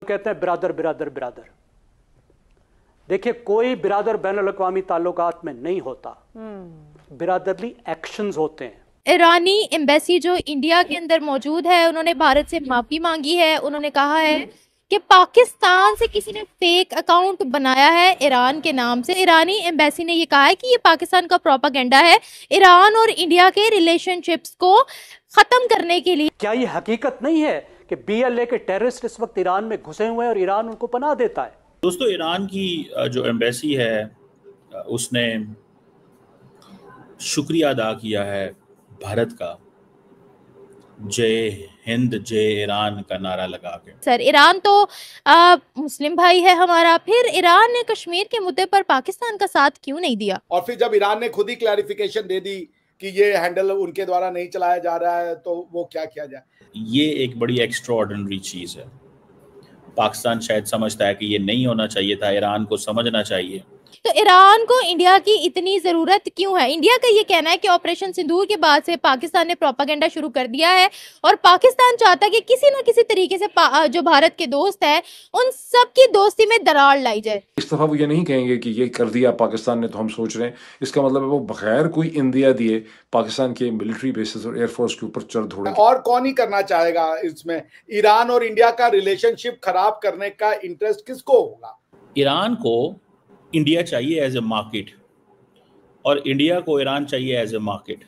कहते हैं बिरादर बिरादर बिरादर। देखिए, कोई बिरादर बैनुल अक़वामी ताल्लुकात में नहीं होता, बिरादरली एक्शंस होते हैं। ईरानी एम्बेसी जो इंडिया के अंदर मौजूद है, उन्होंने भारत से माफी मांगी है। उन्होंने कहा है कि पाकिस्तान से किसी ने फेक अकाउंट बनाया है ईरान के नाम से। ईरानी एम्बेसी ने ये कहा है कि ये पाकिस्तान का प्रोपागेंडा है ईरान और इंडिया के रिलेशनशिप्स को खत्म करने के लिए। क्या ये हकीकत नहीं है कि BLA के टेररिस्ट इस वक्त ईरान में घुसे हुए हैं और ईरान उनको पनाह देता है? दोस्तों, ईरान की जो एम्बेसी है उसने शुक्रिया अदा किया है भारत का, जय हिंद जय ईरान का नारा लगा के। सर, ईरान तो मुस्लिम भाई है हमारा, फिर ईरान ने कश्मीर के मुद्दे पर पाकिस्तान का साथ क्यों नहीं दिया? और फिर जब ईरान ने खुद ही क्लैरिफिकेशन दे दी कि ये हैंडल उनके द्वारा नहीं चलाया जा रहा है, तो वो क्या किया जाए? ये एक बड़ी एक्स्ट्राऑर्डिनरी चीज़ है। पाकिस्तान शायद समझता है कि ये नहीं होना चाहिए था, ईरान को समझना चाहिए। तो ईरान को इंडिया की इतनी जरूरत क्यों है? इंडिया का ये कहना है कि ऑपरेशन सिंदूर के बाद से पाकिस्तान ने प्रोपागेंडा शुरू कर दिया है और पाकिस्तान चाहता है कि किसी ना किसी तरीके से जो भारत के दोस्त हैं उन सब की दोस्ती में दरार लाई जाए। इस दफा वो ये नहीं कहेंगे कि ये कर दिया पाकिस्तान ने तो हम सोच रहे हैं। इसका मतलब है वो बगैर कोई इंदिया दिए पाकिस्तान के मिलिट्री बेसिस और एयरफोर्स के ऊपर चढ़ दौड़े। और कौन ही करना चाहेगा इसमें? ईरान और इंडिया का रिलेशनशिप खराब करने का इंटरेस्ट किसको होगा? ईरान को इंडिया चाहिए एज ए मार्केट और इंडिया को ईरान चाहिए एज ए मार्केट।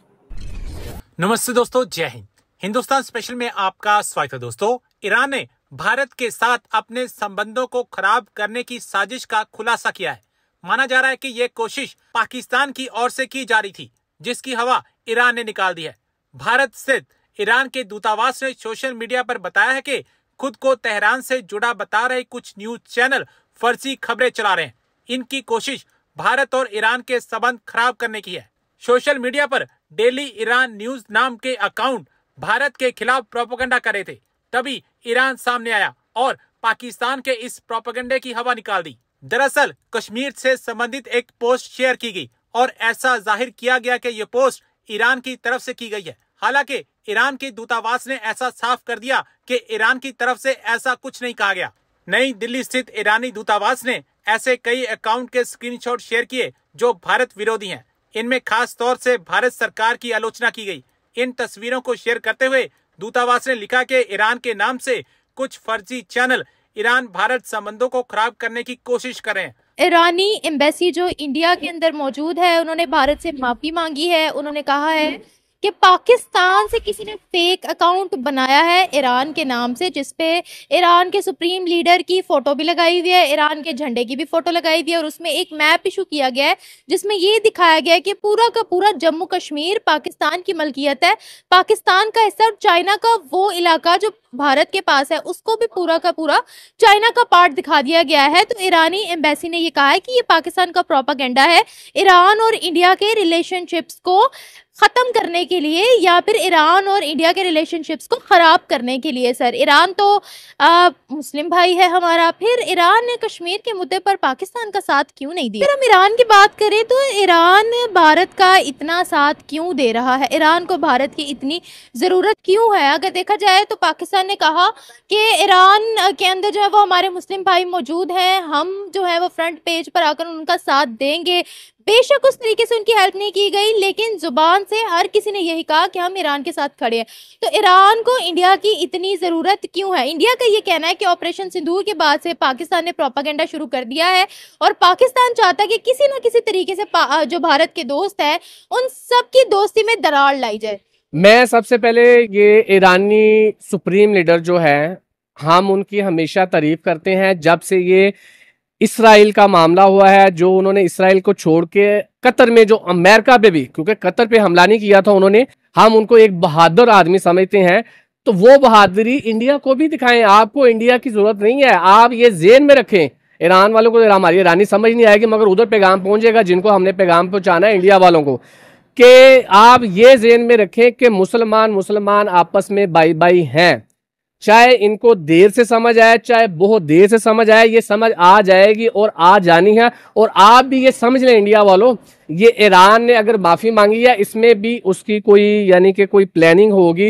नमस्ते दोस्तों, जय हिंद। हिंदुस्तान स्पेशल में आपका स्वागत है। दोस्तों, ईरान ने भारत के साथ अपने संबंधों को खराब करने की साजिश का खुलासा किया है। माना जा रहा है कि यह कोशिश पाकिस्तान की ओर से की जा रही थी, जिसकी हवा ईरान ने निकाल दी है। भारत स्थित ईरान के दूतावास ने सोशल मीडिया पर बताया है कि खुद को तेहरान से जुड़ा बता रहे कुछ न्यूज चैनल फर्जी खबरें चला रहे हैं। इनकी कोशिश भारत और ईरान के संबंध खराब करने की है। सोशल मीडिया पर डेली ईरान न्यूज नाम के अकाउंट भारत के खिलाफ प्रोपेगेंडा कर रहे थे। तभी ईरान सामने आया और पाकिस्तान के इस प्रोपेगेंडे की हवा निकाल दी। दरअसल कश्मीर से संबंधित एक पोस्ट शेयर की गई और ऐसा जाहिर किया गया कि यह पोस्ट ईरान की तरफ से की गई है। हालांकि ईरान के दूतावास ने ऐसा साफ कर दिया कि ईरान की तरफ से ऐसा कुछ नहीं कहा गया। नई दिल्ली स्थित ईरानी दूतावास ने ऐसे कई अकाउंट के स्क्रीनशॉट शेयर किए जो भारत विरोधी हैं। इनमें खास तौर से भारत सरकार की आलोचना की गई। इन तस्वीरों को शेयर करते हुए दूतावास ने लिखा कि ईरान के नाम से कुछ फर्जी चैनल ईरान भारत संबंधों को खराब करने की कोशिश कर रहे हैं। ईरानी एम्बेसी जो इंडिया के अंदर मौजूद है, उन्होंने भारत से माफी मांगी है। उन्होंने कहा है कि पाकिस्तान से किसी ने फेक अकाउंट बनाया है ईरान के नाम से, जिसपे ईरान के सुप्रीम लीडर की फोटो भी लगाई हुई है, ईरान के झंडे की भी फोटो लगाई हुई है और उसमें एक मैप इशू किया गया है जिसमें ये दिखाया गया है कि पूरा का पूरा जम्मू कश्मीर पाकिस्तान की मलकियत है, पाकिस्तान का हिस्सा, और चाइना का वो इलाका जो भारत के पास है उसको भी पूरा का पूरा चाइना का पार्ट दिखा दिया गया है। तो ईरानी एम्बेसी ने ये कहा है कि ये पाकिस्तान का प्रोपागेंडा है ईरान और इंडिया के रिलेशनशिप्स को खत्म करने के लिए या फिर ईरान और इंडिया के रिलेशनशिप्स को खराब करने के लिए। सर, ईरान तो मुस्लिम भाई है हमारा, फिर ईरान ने कश्मीर के मुद्दे पर पाकिस्तान का साथ क्यों नहीं दिया? अगर हम ईरान की बात करें तो ईरान भारत का इतना साथ क्यों दे रहा है? ईरान को भारत की इतनी ज़रूरत क्यों है? अगर देखा जाए तो पाकिस्तान ने कहा कि ईरान के अंदर जो है वो हमारे मुस्लिम भाई मौजूद हैं, हम जो है वो फ्रंट पेज पर आकर उनका साथ देंगे। बेशक उस तरीके से उनकी हेल्प नहीं की गई, लेकिन जुबान से हर किसी ने यही कहा कि हम ईरान के साथ खड़े हैं। तो ईरान को इंडिया की इतनी ज़रूरत क्यों है? इंडिया का ये कहना है कि ऑपरेशन सिंदूर के बाद से पाकिस्तान ने प्रोपागेंडा शुरू कर दिया है और पाकिस्तान चाहता है कि किसी ना किसी तरीके से जो भारत के दोस्त हैं उन सब की दोस्ती में दरार लाई जाए। मैं सबसे पहले ये ईरानी सुप्रीम लीडर जो है, हम उनकी हमेशा तारीफ करते हैं। जब से ये इसराइल का मामला हुआ है, जो उन्होंने इसराइल को छोड़ के कतर में, जो अमेरिका पे भी, क्योंकि कतर पे हमला नहीं किया था उन्होंने, हम उनको एक बहादुर आदमी समझते हैं। तो वो बहादुरी इंडिया को भी दिखाएं। आपको इंडिया की जरूरत नहीं है, आप ये ज़हन में रखें। ईरान वालों को हमारी ईरानी समझ नहीं आएगी, मगर उधर पैगाम पहुंचेगा जिनको हमने पैगाम पहुंचाना है इंडिया वालों को, कि आप ये ज़हन में रखें कि मुसलमान आपस में भाई भाई हैं। चाहे इनको देर से समझ आए, चाहे बहुत देर से समझ आए, ये समझ आ जाएगी और आ जानी है। और आप भी ये समझ लें इंडिया वालों ये ईरान ने अगर माफी मांगी या इसमें भी उसकी कोई यानी कि कोई प्लानिंग होगी?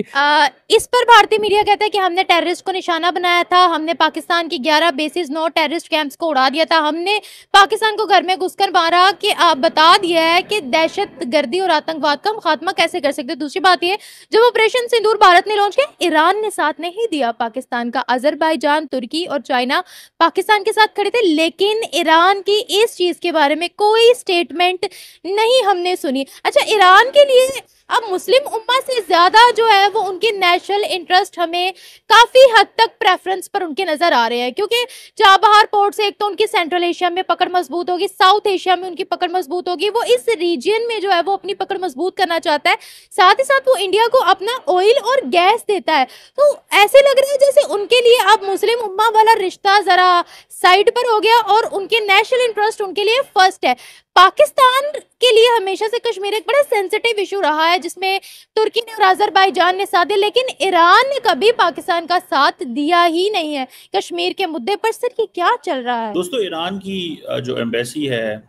इस पर भारतीय मीडिया कहता है कि हमने टेररिस्ट को निशाना बनाया था, हमने पाकिस्तान की 11 बेसिस 9 टेररिस्ट कैंप्स को उड़ा दिया था, हमने पाकिस्तान को घर में घुसकर मारा कि बता दिया है कि दहशतगर्दी और आतंकवाद का हम खात्मा कैसे कर सकते हैं। दूसरी बात ये, जब ऑपरेशन सिंदूर भारत ने लॉन्च किया, ईरान ने साथ नहीं दिया पाकिस्तान का। अजरबैजान, तुर्की और चाइना पाकिस्तान के साथ खड़े थे, लेकिन ईरान की इस चीज के बारे में कोई स्टेटमेंट नहीं हमने सुनी। अच्छा, ईरान के लिए अब मुस्लिम उम्मा से ज्यादा जो है वो उनके नेशनल इंटरेस्ट हमें काफी हद तक प्रेफरेंस पर उनके नजर आ रहे हैं, क्योंकि चाबहार पोर्ट से एक तो उनकी सेंट्रल एशिया में पकड़ मजबूत होगी, साउथ एशिया में उनकी पकड़ मजबूत होगी, वो इस रीजन में जो है वो अपनी पकड़ मजबूत करना चाहता है। साथ ही साथ वो इंडिया को अपना ऑयल और गैस देता है। तो ऐसे लग रहा है जैसे उनके लिए अब मुस्लिम उम्मा वाला रिश्ता जरा साइड पर हो गया और उनके नेशनल इंटरेस्ट उनके लिए फर्स्ट है। पाकिस्तान के लिए हमेशा से कश्मीर एक बड़ा सेंसिटिव इशू रहा है, जिसमें तुर्की ने और अजरबैजान ने साथ दिया, लेकिन ईरान ने कभी पाकिस्तान का साथ दिया ही नहीं है कश्मीर के मुद्दे पर। सर, ये क्या चल रहा है? दोस्तों, ईरान की जो एम्बेसी है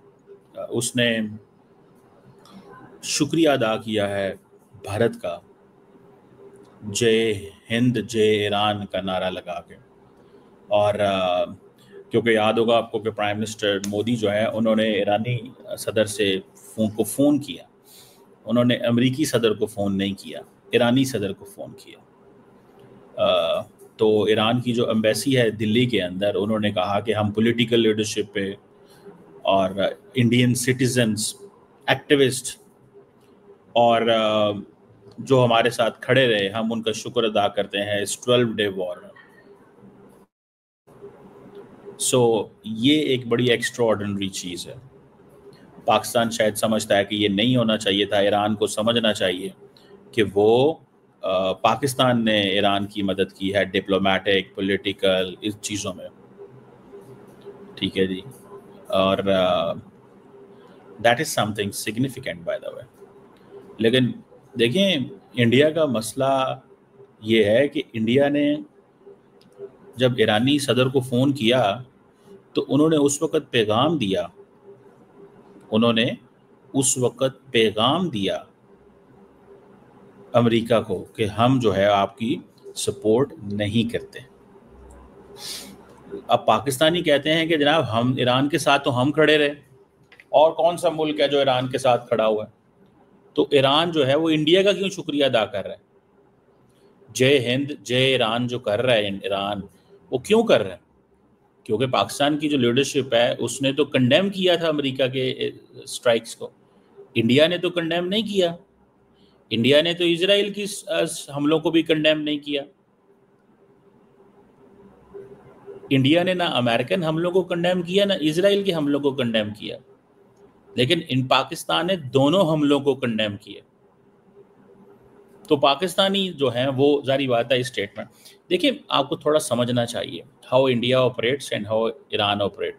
उसने शुक्रिया अदा किया है भारत का, जय हिंद जय ईरान का नारा लगा के। और क्योंकि याद होगा आपको कि प्राइम मिनिस्टर मोदी जो है उन्होंने ईरानी सदर से फ़ोन किया, उन्होंने अमेरिकी सदर को फ़ोन नहीं किया, ईरानी सदर को फ़ोन किया। तो ईरान की जो एम्बेसी है दिल्ली के अंदर, उन्होंने कहा कि हम पॉलिटिकल लीडरशिप पे और इंडियन सिटीजन्स, एक्टिविस्ट और जो हमारे साथ खड़े रहे, हम उनका शुक्र अदा करते हैं इस 12 डे वॉर में। सो ये एक बड़ी एक्स्ट्राऑर्डिनरी चीज़ है। पाकिस्तान शायद समझता है कि ये नहीं होना चाहिए था। ईरान को समझना चाहिए कि वो पाकिस्तान ने ईरान की मदद की है डिप्लोमेटिक, पॉलिटिकल, इस चीज़ों में, ठीक है जी। और that is something significant by the way. लेकिन देखें, इंडिया का मसला ये है कि इंडिया ने जब ईरानी सदर को फ़ोन किया तो उन्होंने उस वक़्त पैगाम दिया अमेरिका को कि हम जो है आपकी सपोर्ट नहीं करते। अब पाकिस्तानी कहते हैं कि जनाब हम ईरान के साथ तो हम खड़े रहे, और कौन सा मुल्क है जो ईरान के साथ खड़ा हुआ है? तो ईरान जो है वो इंडिया का क्यों शुक्रिया अदा कर रहा है? जय हिंद जय ईरान जो कर रहा है ईरान, वो क्यों कर रहा है? क्योंकि पाकिस्तान की जो लीडरशिप है उसने तो कंडेम किया था अमेरिका के स्ट्राइक्स को, इंडिया ने तो कंडेम नहीं किया। इंडिया ने तो इजराइल की हमलों को भी कंडेम नहीं किया। इंडिया ने ना अमेरिकन हमलों को कंडेम किया, ना इजराइल के हमलों को कंडेम किया, लेकिन इन पाकिस्तान ने दोनों हमलों को कंडेम किया। तो पाकिस्तानी जो हैं वो जारी बात है स्टेटमेंट। देखिए, आपको थोड़ा समझना चाहिए how India operates and how Iran operate.